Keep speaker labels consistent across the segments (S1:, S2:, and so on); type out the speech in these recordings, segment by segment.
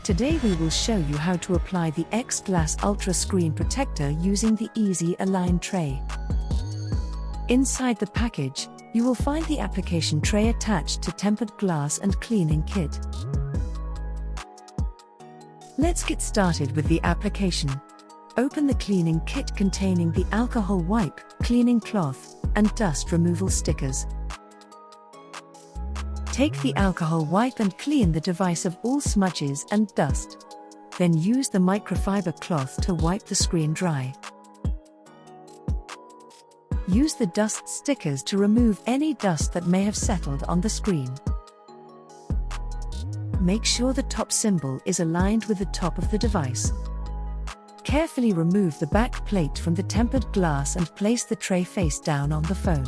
S1: Today we will show you how to apply the X.Glas Ultra Screen Protector using the Easy Align tray. Inside the package, you will find the application tray attached to tempered glass and cleaning kit. Let's get started with the application. Open the cleaning kit containing the alcohol wipe, cleaning cloth, and dust removal stickers. Take the alcohol wipe and clean the device of all smudges and dust. Then use the microfiber cloth to wipe the screen dry. Use the dust stickers to remove any dust that may have settled on the screen. Make sure the top symbol is aligned with the top of the device. Carefully remove the back plate from the tempered glass and place the tray face down on the phone.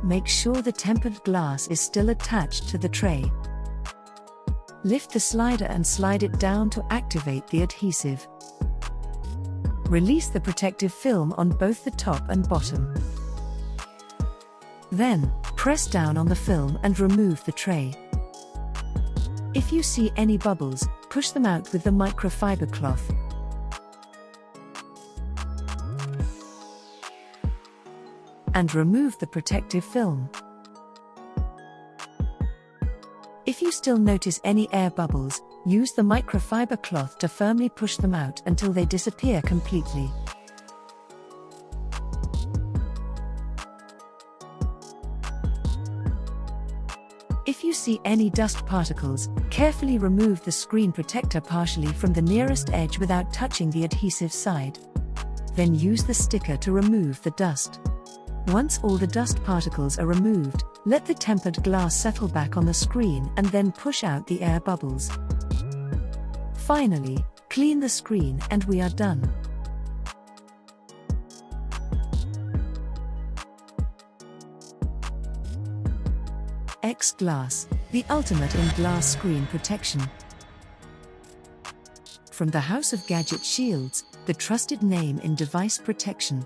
S1: Make sure the tempered glass is still attached to the tray. Lift the slider and slide it down to activate the adhesive. Release the protective film on both the top and bottom. Then, press down on the film and remove the tray. If you see any bubbles, push them out with the microfiber cloth. And remove the protective film. If you still notice any air bubbles, use the microfiber cloth to firmly push them out until they disappear completely. If you see any dust particles, carefully remove the screen protector partially from the nearest edge without touching the adhesive side. Then use the sticker to remove the dust. Once all the dust particles are removed, let the tempered glass settle back on the screen and then push out the air bubbles. Finally, clean the screen and we are done. X.Glas, the ultimate in glass screen protection. From the house of Gadgetshieldz, the trusted name in device protection.